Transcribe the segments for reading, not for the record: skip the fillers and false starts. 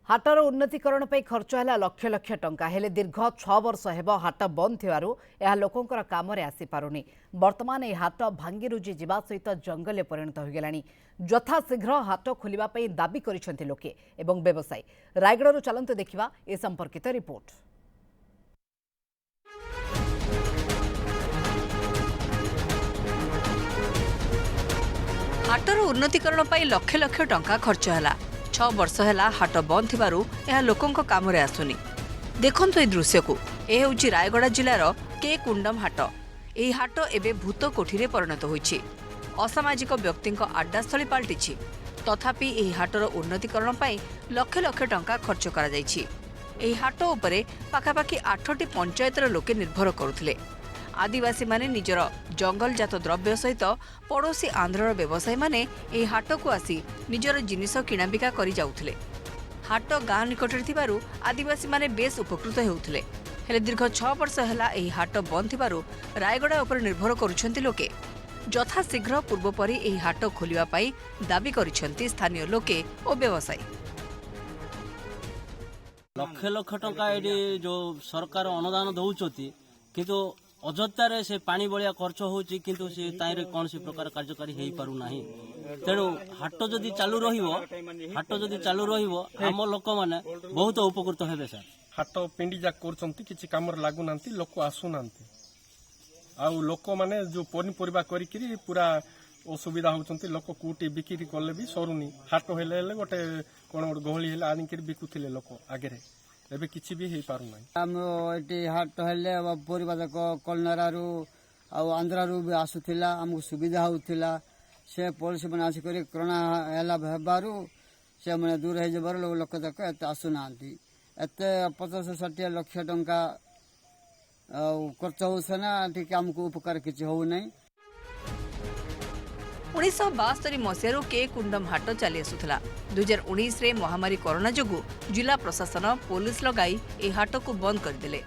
हाटर उन्नतीकरण पर खर्च है लक्ष लक्ष टंका हेले दीर्घ 6 वर्ष हेब हाट बंद थिवारु यह लोकंकर काम रे आसी पारुनी। वर्तमान यह हाट भांगी रुजी जीवा सहित जंगल परिणत हो गलानी। यथाशीघ्र हाट खोलिबा पई दाबी करिसेंति लोके एवं व्यवसायी। रायगढ़ चलंतु देखिबा ए संपर्कित रिपोर्ट। हाटर उन्नतीकरण पर लक्ष लक्ष टंका खर्च है। 6 वर्ष है हाट बंद थिबारु यह लोकों काम रे आसुनी। देखंतु ए दृश्य को ए होची रायगढ़ जिलार के कुंडम हाट। एही हाट एबे भूत कोठी रे परिणत होईछि। असामाजिक व्यक्ति आड्डास्थली पाल्टिछि। तथापि एही हाटर उन्नतीकरण पर लक्ष लक्ष टंका खर्च करा जाईछि। एही हाट उपरे पाखापाखि 8टी पंचायतर लोके निर्भर करुथिले। आदिवासी माने निजर जंगलजात द्रव्य सहित पड़ोशी आंध्रर व्यवसायी माने एही हाट को आसी निजर जिनिस किणाबिका करि जाउथिले। हाट गाँ निकटरे थिबारु आदिवासी माने बेस उपकृत हेउथिले। हेले दीर्घ 6 वर्ष हैला एही हाट बंद थिबारु रायगढ़ उपर निर्भर करुछंती लोके। यथाशीघ्र पूर्व परि एही हाट खोलिबा पई दाबी करिछंती स्थानीय लोके ओ व्यवसायी। लक्ष लक्ष टंका एडी जो सरकार अनुदान दउचोती किंतु अजत्तारे से पानी बलिया खर्च होची किंतु से ताइरे कौन सी प्रकार कार्यकारी हेई पारु नाही। तेणु हाट जदि चालू रहिबो आम लोक माने बहुत उपकृत हेबे सर। हाट पिंडी जा करछंती किछि कामर लागु नांती लोक आसु नांती आ लोक माने जो पनिपरिबा करिकरी पूरा असुविधा होचंती। लोक कोटी बिक्री करले भी सरुनी। हाट हेले गोटे कोन गहली हेले आनिकरी बिकुथिले लोक आगेरे एबे किछि भी हेई पारु नाही। हम एटी हाट हेले परिबा जाक कलनरारू आ आंध्रारू भी आसुथिला हमको सुविधा होथिला। से पुलिस मन आसी करी कोरोना हेला हेबारू से माने दूर हे जबर लोक जाक एते आसु नांती। एते 50-60 लाख टंका खर्च होसना ठीक हमको उपकार किछि हो नाही। 1972 मसीह के कुंडम हाट चली आसुला। 2019 रे महामारी कोरोना जोगु जिला प्रशासन पुलिस लगाई ए हाट को बंद करदेले।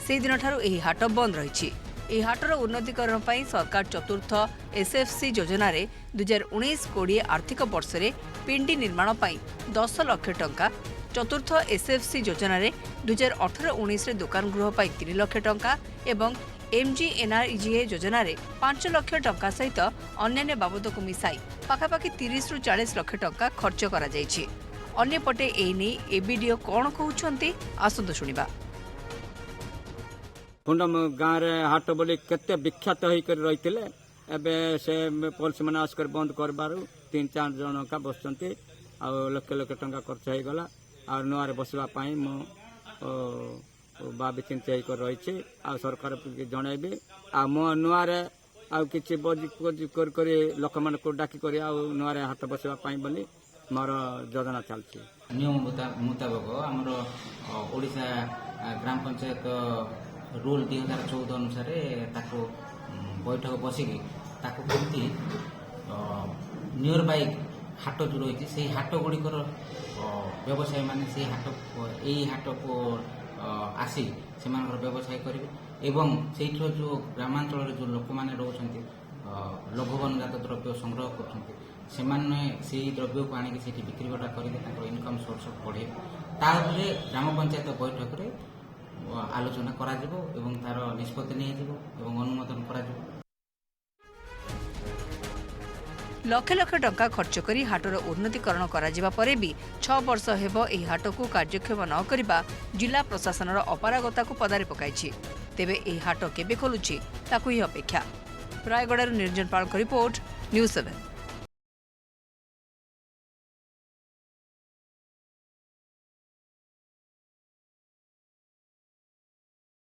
से दिन ठारू एही हाट बंद रहिछि। एही हाटर उन्नतीकरण पई सरकार चतुर्थ एसएफसी योजना रे 2019-20 आर्थिक वर्ष रे पिंडी निर्माण पई 10 लाख टंका, चतुर्थ एसएफसी योजना रे 2018-19 रे दुकान गृह पई 3 लाख टंका एवं MGNRGA योजना रे 5 लाख टंका सहित अन्य बाबद को मिसाई पाखापाखि 30-40 लाख टंका खर्च करा जायछि। अन्य पटे ए नै एबीडीओ कोन कहउछंती आसंत सुनिबा। कुंडम गाँव रे हाट बोली केते विख्यात होई कर रहितिले एबे से पुलिस माने आस्कर बंद करबारु 3-4 जन का बसचंती आ लक्ष लक्ष टंका खर्च होई गला आ नोआरे बसबा पई मो बाबी चिंता कर रही आ सरकार जनइबी आ मो नुआरे आ किछि बजी कर लोक मान को डाकी कर नुआरे हाट बसवाई बोली मोर योजना चलती। नियम मुताबक आमर ओडिशा ग्राम पंचायत रूल 2014 अनुसार ताको बैठक बसिकी ताको केमती नियर बाय हाट जो रही से हाट गुड़िकर व्यवसायी माने से हाट को आसी से व्यवसाय करेंगे एवं से जो ग्रामांचल जो लोक मैंने रोचंती लघुवनजात द्रव्य संग्रह कर द्रव्य को आनिक बिक्री बटा करके इनकम सोर्स बढ़े तारे ग्राम पंचायत बैठक में आलोचना करा एवं तार निष्पत्ति नहीं अनुमोदन करा। लक्ष लक्ष टंका खर्च करी हाटर उन्नतीकरण करा जिबा परे भी 6 वर्ष हेबो एही हाट को कार्यक्षम न करिबा जिला प्रशासनर अपारगता को पदारे पकाइछि। तेबे एही हाट केबे खोलुछि ताकु ही अपेक्षा। रायगढ़ निर्जन पाल रिपोर्ट न्यूज़ 7।